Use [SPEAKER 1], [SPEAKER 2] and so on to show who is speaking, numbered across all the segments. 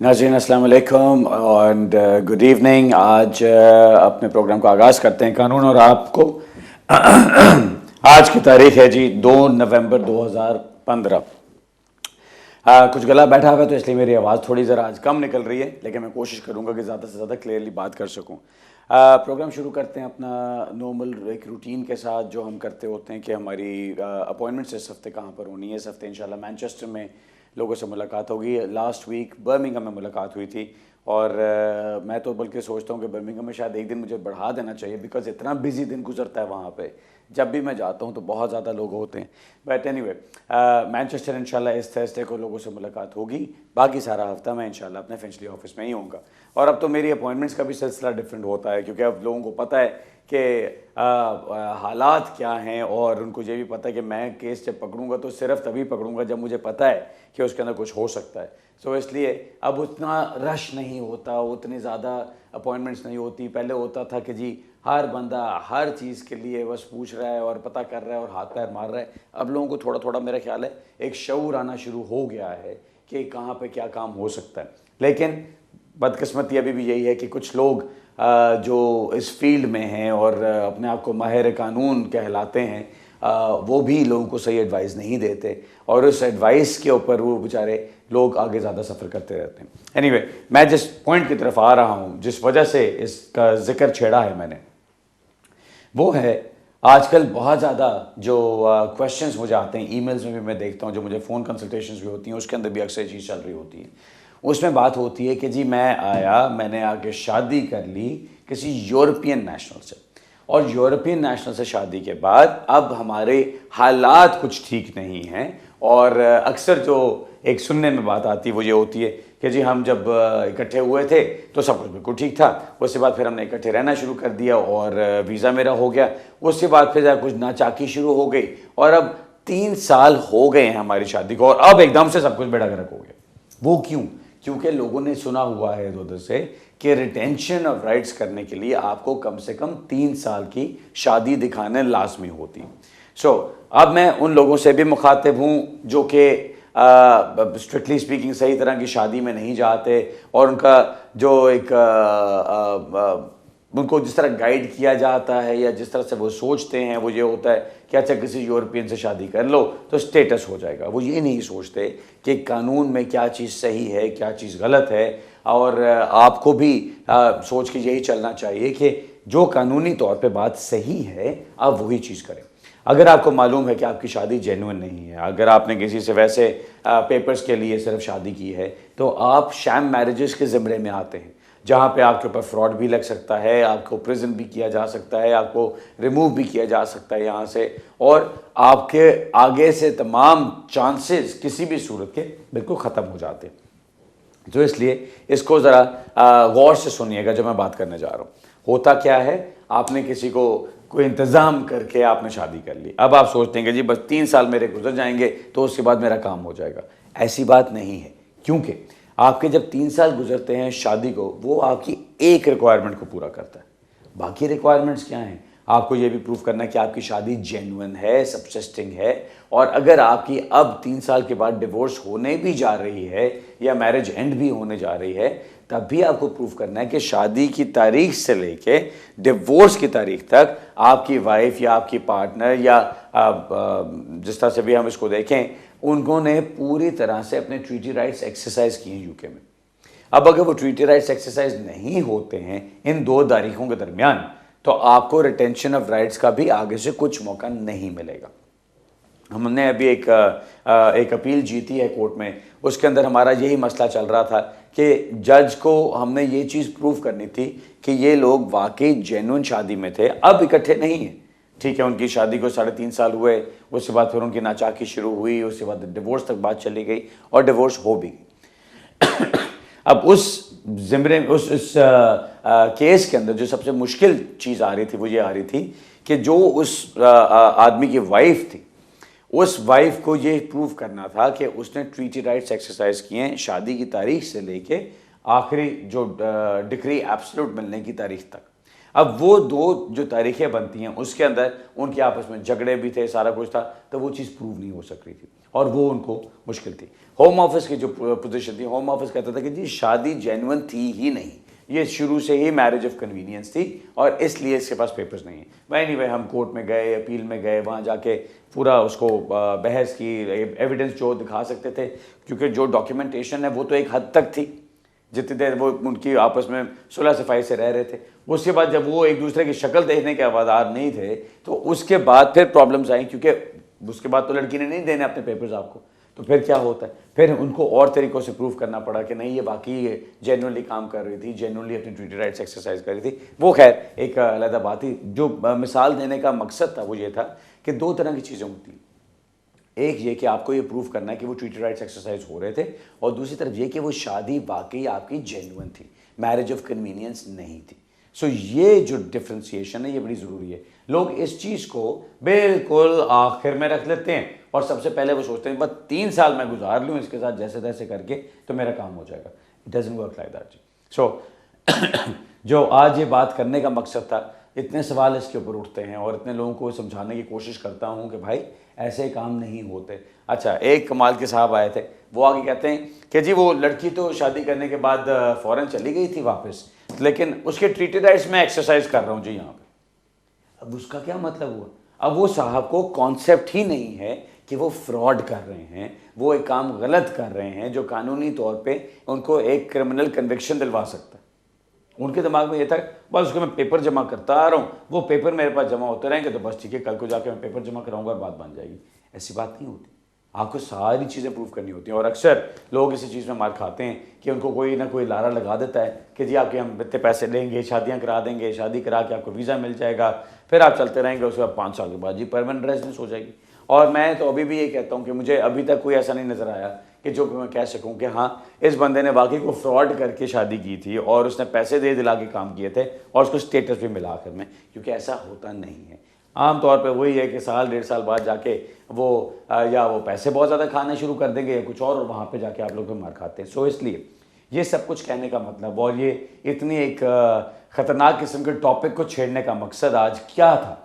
[SPEAKER 1] नाज़रीन अस्सलाम वालेकुम एंड गुड इवनिंग। आज अपने प्रोग्राम का आगाज़ करते हैं कानून और आपको। आज की तारीख है जी 2 नवंबर 2015। कुछ गला बैठा हुआ है तो इसलिए मेरी आवाज़ थोड़ी ज़रा आज कम निकल रही है, लेकिन मैं कोशिश करूँगा कि ज़्यादा से ज़्यादा क्लियरली बात कर सकूँ। प्रोग्राम शुरू करते हैं अपना नॉर्मल एक रूटीन के साथ जो हम करते होते हैं कि हमारी अपॉइंटमेंट्स इस हफ्ते कहाँ पर होनी है। इस हफ्ते इंशाल्लाह मैनचेस्टर में लोगों से मुलाकात होगी। लास्ट वीक बर्मिंघम में मुलाकात हुई थी और मैं तो बल्कि सोचता हूँ कि बर्मिंघम में शायद एक दिन मुझे बढ़ा देना चाहिए, बिकॉज इतना बिजी दिन गुजरता है वहाँ पे। जब भी मैं जाता हूँ तो बहुत ज़्यादा लोग होते हैं। बट एनीवे मैनचेस्टर इंशाल्लाह इस थर्सडे को लोगों से मुलाकात होगी। बाकी सारा हफ्ता मैं इंशाल्लाह अपने फिंचली ऑफिस में ही होऊंगा। और अब तो मेरी अपॉइंटमेंट्स का भी सिलसिला डिफरेंट होता है, क्योंकि अब लोगों को पता है कि हालात क्या हैं, और उनको ये भी पता है कि मैं केस जब पकड़ूंगा तो सिर्फ तभी पकड़ूंगा जब मुझे पता है कि उसके अंदर कुछ हो सकता है। सो इसलिए अब उतना रश नहीं होता, उतनी ज़्यादा अपॉइंटमेंट्स नहीं होती। पहले होता था कि जी हर बंदा हर चीज़ के लिए बस पूछ रहा है और पता कर रहा है और हाथ पैर मार रहा है। अब लोगों को थोड़ा थोड़ा मेरा ख्याल है एक शऊर आना शुरू हो गया है कि कहाँ पे क्या काम हो सकता है। लेकिन बदकिस्मती अभी भी यही है कि कुछ लोग जो इस फील्ड में हैं और अपने आप को माहिर कानून कहलाते हैं, वो भी लोगों को सही एडवाइस नहीं देते, और उस एडवाइस के ऊपर वो बेचारे लोग आगे ज़्यादा सफ़र करते रहते हैं। एनीवे, मैं जिस पॉइंट की तरफ आ रहा हूँ, जिस वजह से इसका जिक्र छेड़ा है मैंने, वो है आजकल बहुत ज़्यादा जो क्वेश्चंस मुझे आते हैं, ईमेल्स में भी मैं देखता हूँ, जो मुझे फ़ोन कंसल्टेशंस भी होती हैं, उसके अंदर भी अक्सर ये चीज़ चल रही होती है। उसमें बात होती है कि जी मैंने आके शादी कर ली किसी यूरोपियन नेशनल से, और यूरोपियन नेशनल से शादी के बाद अब हमारे हालात कुछ ठीक नहीं हैं। और अक्सर जो एक सुनने में बात आती है वो ये होती है कि जी हम जब इकट्ठे हुए थे तो सब कुछ बिल्कुल ठीक था, उसके बाद फिर हमने इकट्ठे रहना शुरू कर दिया और वीज़ा मेरा हो गया, उसके बाद फिर कुछ नाचाकी शुरू हो गई, और अब 3 साल हो गए हैं हमारी शादी को, और अब एकदम से सब कुछ बेड़ा गर्क हो गया। वो क्यों? क्योंकि लोगों ने सुना हुआ है इधर उधर से कि रिटेंशन ऑफ राइट्स करने के लिए आपको कम से कम 3 साल की शादी दिखाने लाजमी होती। अब मैं उन लोगों से भी मुखातिब हूँ जो कि स्ट्रिक्टली स्पीकिंग सही तरह की शादी में नहीं जाते, और उनका जो एक उनको जिस तरह गाइड किया जाता है या जिस तरह से वो सोचते हैं वो ये होता है कि अच्छा किसी यूरोपियन से शादी कर लो तो स्टेटस हो जाएगा। वो ये नहीं सोचते कि कानून में क्या चीज़ सही है, क्या चीज़ गलत है, और आपको भी सोच के यही चलना चाहिए कि जो कानूनी तौर पे बात सही है आप वही चीज़ करें। अगर आपको मालूम है कि आपकी शादी जेन्युइन नहीं है, अगर आपने किसी से वैसे पेपर्स के लिए सिर्फ शादी की है, तो आप शैम मैरिजेस के ज़िम्मे में आते हैं, जहाँ पे आपके ऊपर फ्रॉड भी लग सकता है, आपको प्रिजन भी किया जा सकता है, आपको रिमूव भी किया जा सकता है यहाँ से, और आपके आगे से तमाम चांसेस किसी भी सूरत के बिल्कुल ख़त्म हो जाते हैं। तो इसलिए इसको ज़रा गौर से सुनिएगा जो मैं बात करने जा रहा हूँ। होता क्या है, आपने किसी को कोई इंतज़ाम करके आपने शादी कर ली, अब आप सोचते हैं कि जी बस 3 साल मेरे गुजर जाएंगे तो उसके बाद मेरा काम हो जाएगा। ऐसी बात नहीं है, क्योंकि आपके जब 3 साल गुजरते हैं शादी को, वो आपकी एक रिक्वायरमेंट को पूरा करता है। बाकी रिक्वायरमेंट्स क्या हैं? आपको ये भी प्रूव करना है कि आपकी शादी जेन्युइन है, सबसिस्टिंग है, और अगर आपकी अब 3 साल के बाद डिवोर्स होने भी जा रही है या मैरिज एंड भी होने जा रही है, तब भी आपको प्रूव करना है कि शादी की तारीख से लेके डिवोर्स की तारीख तक आपकी वाइफ या आपकी पार्टनर या जिस तरह से भी हम इसको देखें, उन्होंने पूरी तरह से अपने ट्रीटी राइट्स एक्सरसाइज किए हैं यूके में। अब अगर वो ट्रीटी राइट्स एक्सरसाइज नहीं होते हैं इन 2 तारीखों के दरमियान, तो आपको रिटेंशन ऑफ राइट्स का भी आगे से कुछ मौका नहीं मिलेगा। हमने अभी एक अपील जीती है कोर्ट में, उसके अंदर हमारा यही मसला चल रहा था कि जज को हमने ये चीज़ प्रूव करनी थी कि ये लोग वाकई जेन्युइन शादी में थे, अब इकट्ठे नहीं हैं। ठीक है, उनकी शादी को 3.5 साल हुए, उसके बाद फिर उनकी नाचाकी शुरू हुई, उसके बाद डिवोर्स तक बात चली गई और डिवोर्स हो भी गई। अब उस ज़िम्मे उस केस के अंदर जो सबसे मुश्किल चीज़ आ रही थी वो ये आ रही थी कि जो उस आदमी की वाइफ थी, उस वाइफ को ये प्रूव करना था कि उसने ट्रीटी राइट्स एक्सरसाइज किए हैं शादी की तारीख से लेके आखिरी जो डिक्री एब्सोल्यूट मिलने की तारीख तक। अब वो 2 जो तारीखें बनती हैं उसके अंदर उनके आपस में झगड़े भी थे, सारा कुछ था, तो वो चीज़ प्रूव नहीं हो सक रही थी। और वो उनको मुश्किल थी। होम ऑफिस की जो पोजीशन थी, होम ऑफिस कहता था कि जी शादी जेन्युइन थी ही नहीं, ये शुरू से ही मैरिज ऑफ कन्वीनियंस थी और इसलिए इसके पास पेपर्स नहीं है। भाई नहीं भाई, हम कोर्ट में गए, अपील में गए, वहाँ जाके पूरा उसको बहस की, एविडेंस जो दिखा सकते थे, क्योंकि जो डॉक्यूमेंटेशन है वो तो एक हद तक थी जितनी देर वो उनकी आपस में सुलह सफाई से रह रहे थे। उसके बाद जब वो एक दूसरे की शक्ल देखने के आवाज़ार नहीं थे तो उसके बाद फिर प्रॉब्लम्स आई, क्योंकि उसके बाद तो लड़की ने नहीं देने अपने पेपर्स आपको, तो फिर क्या होता है, फिर उनको और तरीक़ों से प्रूव करना पड़ा कि नहीं ये बाकी जेन्युइनली काम कर रही थी, जेन्युइनली अपनी ट्रीटी राइट्स एक्सरसाइज कर रही थी। वो खैर एक अलग बात थी। जो मिसाल देने का मकसद था वो ये था कि दो तरह की चीज़ें होती हैं, एक ये कि आपको ये प्रूव करना है कि वो ट्रीटी राइट्स एक्सरसाइज हो रहे थे, और दूसरी तरफ ये कि वो शादी वाकई आपकी जेन्युइन थी, मैरिज ऑफ कन्वीनियंस नहीं थी। सो ये जो डिफ्रेंसिएशन है ये बड़ी ज़रूरी है। लोग इस चीज़ को बिल्कुल आखिर में रख लेते हैं और सबसे पहले वो सोचते हैं बस 3 साल मैं गुजार लूँ इसके साथ जैसे तैसे करके तो मेरा काम हो जाएगा। It doesn't work like that जी। सो जो आज ये बात करने का मकसद था, इतने सवाल इसके ऊपर उठते हैं और इतने लोगों को समझाने की कोशिश करता हूँ कि भाई ऐसे काम नहीं होते। अच्छा, एक कमाल के साहब आए थे, वो आगे कहते हैं कि जी वो लड़की तो शादी करने के बाद फ़ौरन चली गई थी वापस, लेकिन उसके ट्रीटी राइट्स मैं एक्सरसाइज कर रहा हूँ जी यहाँ पे। अब उसका क्या मतलब हुआ? अब वो साहब को कॉन्सेप्ट ही नहीं है कि वो फ्रॉड कर रहे हैं, वो एक काम गलत कर रहे हैं जो कानूनी तौर पे उनको एक क्रिमिनल कन्विक्शन दिलवा सकता है। उनके दिमाग में ये था बस उसको मैं पेपर जमा करता आ रहा हूँ, वो पेपर मेरे पास जमा होते रहेंगे तो बस ठीक है, कल को जाके मैं पेपर जमा कराऊंगा और बात बन जाएगी। ऐसी बात नहीं होती, आपको सारी चीज़ें प्रूव करनी होती हैं। और अक्सर लोग इसी चीज़ में मार खाते हैं कि उनको कोई ना कोई लारा लगा देता है कि जी आपके हम इतने पैसे लेंगे, शादियाँ करा देंगे, शादी करा के आपको वीज़ा मिल जाएगा, फिर आप चलते रहेंगे, उसके बाद 5 साल के बाद जी परमानेंट रेजिडेंस हो जाएगी। और मैं तो अभी भी ये कहता हूँ कि मुझे अभी तक कोई ऐसा नहीं नज़र आया कि जो मैं कह सकूं कि हाँ इस बंदे ने वाकई को फ्रॉड करके शादी की थी और उसने पैसे दे दिला के काम किए थे और उसको स्टेटस भी मिला आखिर में, क्योंकि ऐसा होता नहीं है। आमतौर पे वही है कि साल 1.5 साल बाद जाके वो या वो पैसे बहुत ज़्यादा खाने शुरू कर देंगे या कुछ और वहाँ पे जाके आप लोग भी मार खाते हैं। सो इसलिए ये सब कुछ कहने का मतलब और ये इतनी एक ख़तरनाक किस्म के टॉपिक को छेड़ने का मकसद आज क्या था,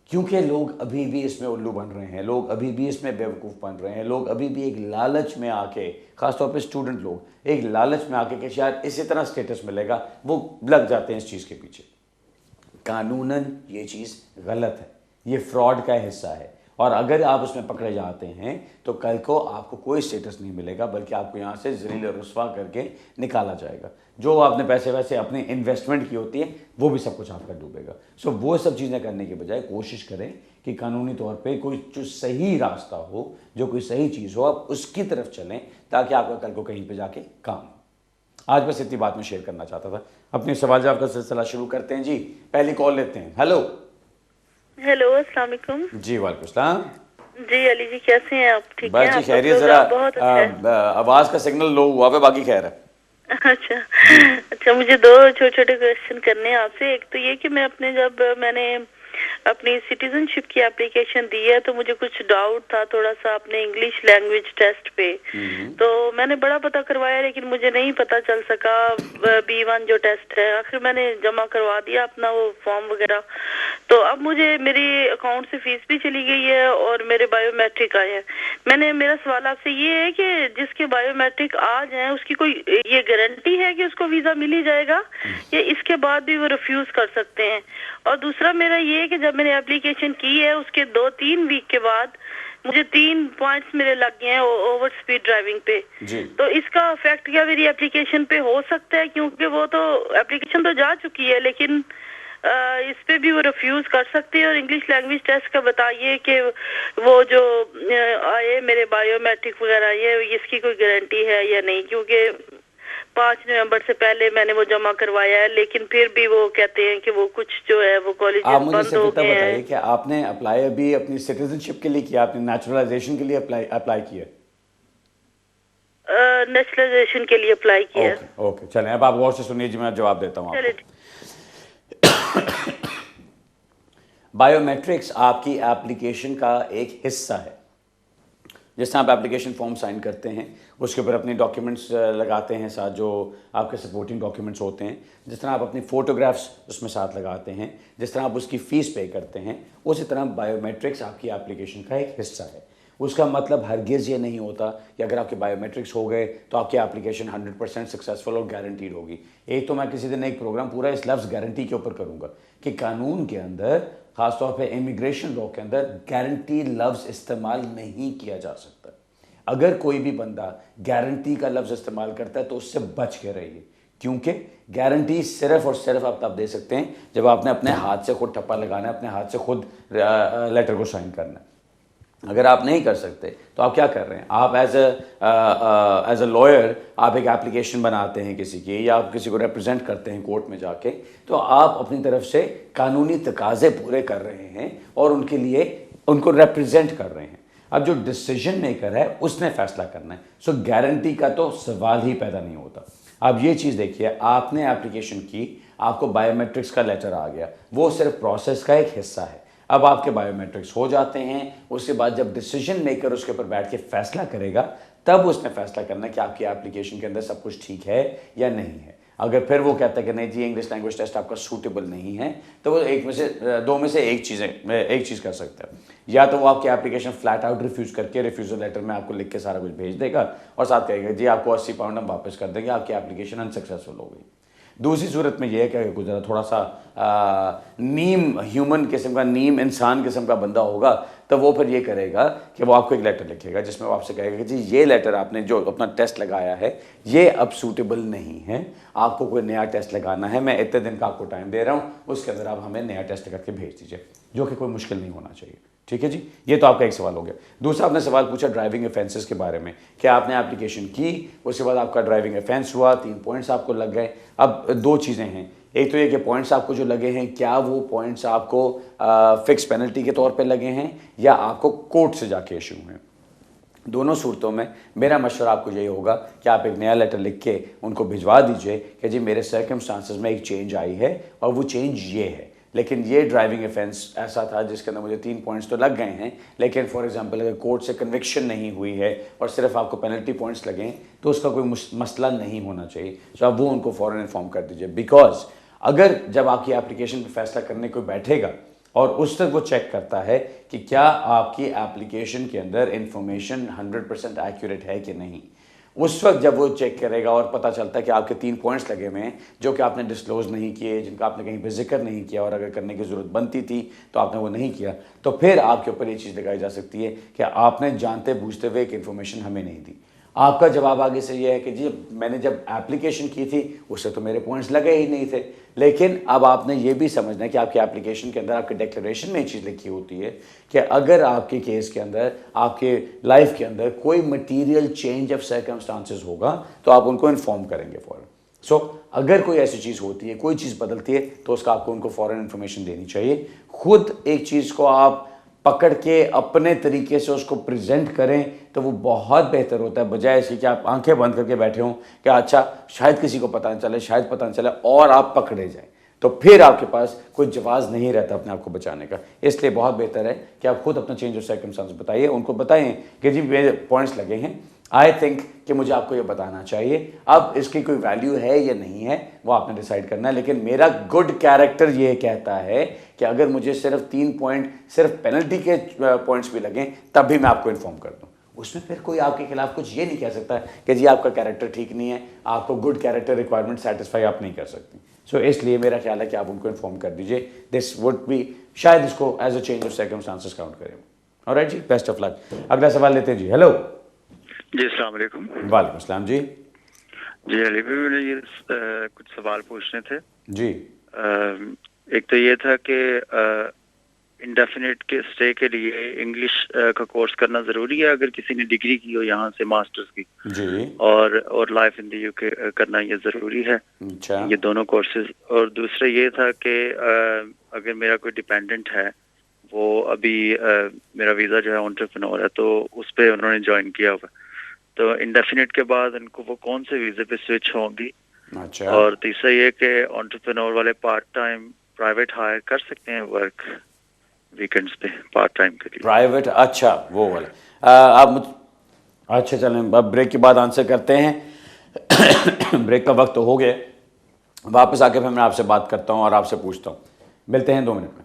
[SPEAKER 1] क्योंकि लोग अभी भी इसमें उल्लू बन रहे हैं, लोग अभी भी इसमें बेवकूफ़ बन रहे हैं, लोग अभी भी एक लालच में आके, ख़ासतौर पे स्टूडेंट लोग एक लालच में आके कि शायद इसी तरह स्टेटस मिलेगा, वो लग जाते हैं इस चीज़ के पीछे। कानूनन ये चीज़ गलत है, ये फ्रॉड का हिस्सा है और अगर आप उसमें पकड़े जाते हैं तो कल को आपको कोई स्टेटस नहीं मिलेगा, बल्कि आपको यहाँ से ज़लील और रुस्वा करके निकाला जाएगा। जो आपने पैसे वैसे अपनी इन्वेस्टमेंट की होती है वो भी सब कुछ आपका डूबेगा। सो वो सब चीज़ें करने के बजाय कोशिश करें कि कानूनी तौर पे कोई जो सही रास्ता हो, जो कोई सही चीज़ हो, आप उसकी तरफ चलें ताकि आपका कल को कहीं पर जाके काम हो। आज बस इतनी बात मैं शेयर करना चाहता था। अपने सवाल जवाब का सिलसिला शुरू करते हैं जी। पहली कॉल लेते हैं। हेलो
[SPEAKER 2] हेलो, अस्सलाम वालेकुम।
[SPEAKER 1] जी वालेकुम सलाम।
[SPEAKER 2] जी अली जी, कैसे हैं आप? ठीक
[SPEAKER 1] बस
[SPEAKER 2] हैं
[SPEAKER 1] जी खैरियत, जरा आवाज का सिग्नल लो हुआ है, बाकी खैर है।
[SPEAKER 2] अच्छा, मुझे 2 छोटे छोटे क्वेश्चन करने हैं आपसे। एक तो ये कि मैं जब मैंने अपनी सिटीजनशिप की एप्लीकेशन दी है तो मुझे कुछ डाउट था थोड़ा सा अपने इंग्लिश लैंग्वेज टेस्ट पे। तो मैंने बड़ा पता करवाया लेकिन मुझे नहीं पता चल सका B1 जो टेस्ट है। आखिर मैंने जमा करवा दिया अपना वो फॉर्म वगैरह। तो अब मुझे मेरी अकाउंट से फीस भी चली गई है और मेरे बायोमेट्रिक आए हैं। मेरा सवाल आपसे ये है कि जिसके बायोमेट्रिक आ जाए उसकी कोई ये गारंटी है कि उसको वीजा मिल ही जाएगा या इसके बाद भी वो रिफ्यूज कर सकते हैं? और दूसरा मेरा ये है कि जब मैंने एप्लीकेशन की है उसके 2-3 वीक के बाद मुझे 3 पॉइंट्स मेरे लग गए हैं ओवर स्पीड ड्राइविंग पे। तो इसका इफेक्ट क्या मेरी एप्लीकेशन पे हो सकता है? क्योंकि वो तो एप्लीकेशन तो जा चुकी है लेकिन इस पे भी वो रिफ्यूज कर सकते हैं। और इंग्लिश लैंग्वेज टेस्ट का बताइए कि वो जो आए मेरे बायोमेट्रिक वगैरह ये इसकी कोई गारंटी है या नहीं? क्योंकि 5 नवंबर से पहले मैंने वो जमा करवाया है लेकिन फिर भी वो कहते हैं कि वो कुछ जो है वो कॉलेज बंद हो गए हैं।
[SPEAKER 1] आप मुझे बताइए कि आपने अप्लाई अभी अपनी सिटीजनशिप के लिए किया, आपने नेचुरलाइजेशन के लिए अप्लाई किया?
[SPEAKER 2] नेचुरलाइजेशन के लिए अप्लाई किया।
[SPEAKER 1] ओके चलें, अब आप गौर से सुनिए जी, मैं जवाब देता हूँ आपको। बायोमेट्रिक्स आपकी एप्लीकेशन का एक हिस्सा है। जिस तरह आप एप्लीकेशन फॉर्म साइन करते हैं उसके ऊपर अपने डॉक्यूमेंट्स लगाते हैं साथ, जो आपके सपोर्टिंग डॉक्यूमेंट्स होते हैं, जिस तरह आप अपनी फ़ोटोग्राफ्स उसमें साथ लगाते हैं, जिस तरह आप उसकी फ़ीस पे करते हैं, उसी तरह बायोमेट्रिक्स आपकी एप्लीकेशन का एक हिस्सा है। उसका मतलब हरगिज़ ये नहीं होता कि अगर आपके बायोमेट्रिक्स हो गए तो आपकी एप्लीकेशन 100% सक्सेसफुल और गारंटीड होगी। एक तो मैं किसी दिन एक प्रोग्राम पूरा इस लफ्ज़ गारंटी के ऊपर करूँगा कि कानून के अंदर, ख़ासतौर पर इमिग्रेशन लॉ के अंदर, गारंटी लफ्ज़ इस्तेमाल नहीं किया जा सकता। अगर कोई भी बंदा गारंटी का लफ्ज़ इस्तेमाल करता है तो उससे बच के रहिए, क्योंकि गारंटी सिर्फ और सिर्फ आप तब दे सकते हैं जब आपने अपने हाथ से खुद ठप्पा लगाना है, अपने हाथ से खुद लेटर को साइन करना है। अगर आप नहीं कर सकते तो आप क्या कर रहे हैं? आप एज अ लॉयर आप एक एप्लीकेशन बनाते हैं किसी की, या आप किसी को रिप्रेजेंट करते हैं कोर्ट में जाके, तो आप अपनी तरफ से कानूनी तकाजे पूरे कर रहे हैं और उनके लिए उनको रिप्रेजेंट कर रहे हैं। अब जो डिसीजन मेकर है उसने फैसला करना है। सो गारंटी का तो सवाल ही पैदा नहीं होता। अब ये चीज़ देखिए, आपने एप्लीकेशन की, आपको बायोमेट्रिक्स का लेटर आ गया, वो सिर्फ प्रोसेस का एक हिस्सा है। अब आपके बायोमेट्रिक्स हो जाते हैं, उसके बाद जब डिसीजन मेकर उसके ऊपर बैठ के फैसला करेगा, तब उसने फैसला करना कि आपकी एप्लीकेशन के अंदर सब कुछ ठीक है या नहीं है। अगर फिर वो कहता है कि नहीं जी, इंग्लिश लैंग्वेज टेस्ट आपका सूटेबल नहीं है, तो वो दो में से एक चीज़ कर सकता है। या तो वो आपकी एप्लीकेशन फ्लैट आउट रिफ्यूज़ करके रिफ्यूज़ल लेटर में आपको लिख के सारा कुछ भेज देगा और साथ कहेगा जी आपको 80 पाउंड हम वापस कर देंगे, आपकी एप्लीकेशन अनसक्सेसफुल हो गई। दूसरी सूरत में यह है कि गुजरा थोड़ा सा नीम ह्यूमन किस्म का, नीम इंसान किस्म का बंदा होगा, तो वो फिर ये करेगा कि वो आपको एक लेटर लिखेगा जिसमें वो आपसे कहेगा कि जी ये लेटर आपने जो अपना टेस्ट लगाया है ये अब सूटेबल नहीं है, आपको कोई नया टेस्ट लगाना है, मैं इतने दिन का आपको टाइम दे रहा हूँ, उसके अंदर आप हमें नया टेस्ट करके भेज दीजिए, जो कि कोई मुश्किल नहीं होना चाहिए। ठीक है जी, ये तो आपका एक सवाल हो गया। दूसरा आपने सवाल पूछा ड्राइविंग ऑफेंसेस के बारे में, कि आपने एप्लीकेशन की, उसके बाद आपका ड्राइविंग ऑफेंस हुआ, 3 पॉइंट्स आपको लग गए। अब 2 चीज़ें हैं, एक तो ये कि पॉइंट्स आपको जो लगे हैं, क्या वो पॉइंट्स आपको फिक्स पेनल्टी के तौर पे लगे हैं या आपको कोर्ट से जाके इशू हैं। दोनों सूरतों में मेरा मशवरा आपको यही होगा कि आप एक नया लेटर लिख के उनको भिजवा दीजिए कि जी मेरे सर्कमस्टांसेस में एक चेंज आई है और वो चेंज ये है, लेकिन ये ड्राइविंग ऑफेंस ऐसा था जिसके अंदर मुझे 3 पॉइंट्स तो लग गए हैं, लेकिन फॉर एग्जांपल अगर कोर्ट से कन्विक्शन नहीं हुई है और सिर्फ आपको पेनल्टी पॉइंट्स लगे तो उसका कोई मसला नहीं होना चाहिए। तो आप वो उनको फ़ौरन इन्फॉर्म कर दीजिए, बिकॉज अगर जब आपकी एप्लीकेशन पर फैसला करने को बैठेगा और उस तक वो चेक करता है कि क्या आपकी एप्लीकेशन के अंदर इंफॉर्मेशन 100% एक्यूरेट है कि नहीं, उस वक्त जब वो चेक करेगा और पता चलता है कि आपके 3 पॉइंट्स लगे हुए हैं जो कि आपने डिस्क्लोज नहीं किए, जिनका आपने कहीं पर जिक्र नहीं किया और अगर करने की ज़रूरत बनती थी तो आपने वो नहीं किया, तो फिर आपके ऊपर ये चीज़ लगाई जा सकती है कि आपने जानते बूझते हुए एक इन्फॉर्मेशन हमें नहीं दी। आपका जवाब आगे से ये है कि जी मैंने जब एप्लीकेशन की थी उससे तो मेरे पॉइंट्स लगे ही नहीं थे, लेकिन अब आपने ये भी समझना है कि आपकी एप्लीकेशन के अंदर, आपके डिक्लेरेशन में ये चीज़ लिखी होती है कि अगर आपके केस के अंदर, आपके लाइफ के अंदर कोई मटीरियल चेंज ऑफ सर्कमस्टांसेस होगा तो आप उनको इन्फॉर्म करेंगे फ़ौरन। सो अगर कोई ऐसी चीज़ होती है, कोई चीज़ बदलती है, तो उसका आपको उनको फ़ौरन इन्फॉर्मेशन देनी चाहिए। खुद एक चीज़ को आप पकड़ के अपने तरीके से उसको प्रेजेंट करें तो वो बहुत बेहतर होता है, बजाय इसके कि आप आंखें बंद करके बैठे हों कि अच्छा शायद किसी को पता न चले, शायद पता न चले और आप पकड़े जाएं, तो फिर आपके पास कोई जवाब नहीं रहता अपने आप को बचाने का। इसलिए बहुत बेहतर है कि आप खुद अपना चेंज ऑफ सर्कमस्टांस बताइए, उनको बताएं कि जी मेरे पॉइंट्स लगे हैं, आई थिंक कि मुझे आपको ये बताना चाहिए। अब इसकी कोई वैल्यू है या नहीं है वो आपने डिसाइड करना है, लेकिन मेरा गुड कैरेक्टर ये कहता है कि अगर मुझे सिर्फ 3 पॉइंट सिर्फ पेनल्टी के पॉइंट्स भी लगें तब भी मैं आपको इन्फॉर्म कर दूं। उसमें फिर कोई आपके खिलाफ कुछ ये नहीं कह सकता कि जी आपका कैरेक्टर ठीक नहीं है, आपको गुड कैरेक्टर रिक्वायरमेंट सेटिस्फाई आप नहीं कर सकती। सो इसलिए मेरा ख्याल है कि आप उनको इन्फॉर्म कर दीजिए। दिस वुड बी, शायद इसको as a change of circumstances count करें। ऑलराइट जी, बेस्ट ऑफ लक। अगला सवाल लेते हैं जी। हेलो
[SPEAKER 3] जी, अस्सलाम वालेकुम।
[SPEAKER 1] वालेकुम अस्सलाम जी।
[SPEAKER 3] जी अली भाई, मैंने ये कुछ सवाल पूछने थे
[SPEAKER 1] जी।
[SPEAKER 3] एक तो ये था कि इंडेफिनिट के स्टे के लिए इंग्लिश का कोर्स करना ज़रूरी है अगर किसी ने डिग्री की हो यहाँ से मास्टर्स की
[SPEAKER 1] जी।
[SPEAKER 3] और लाइफ इन द यूके करना ये ज़रूरी है।
[SPEAKER 1] अच्छा।
[SPEAKER 3] ये दोनों कोर्सेज। और दूसरा ये था कि अगर मेरा कोई डिपेंडेंट है, वो अभी मेरा वीज़ा जो है एंटरप्रेन्योर है, तो उस पर उन्होंने ज्वाइन किया हुआ, तो इंडेफिनिट के बाद उनको वो कौन से वीज़े पे स्विच होंगी।
[SPEAKER 1] अच्छा।
[SPEAKER 3] और तीसरा ये कि एंटरप्रेन्योर वाले पार्ट टाइम प्राइवेट हायर कर सकते हैं वर्क वीकेंड्स पे पार्ट टाइम के लिए।
[SPEAKER 1] प्राइवेट, अच्छा वो वाला। अच्छा चलें, अब ब्रेक के बाद आंसर करते हैं। ब्रेक का वक्त तो हो गया, वापस आके फिर मैं आपसे बात करता हूँ और आपसे पूछता हूँ। मिलते हैं 2 मिनट में।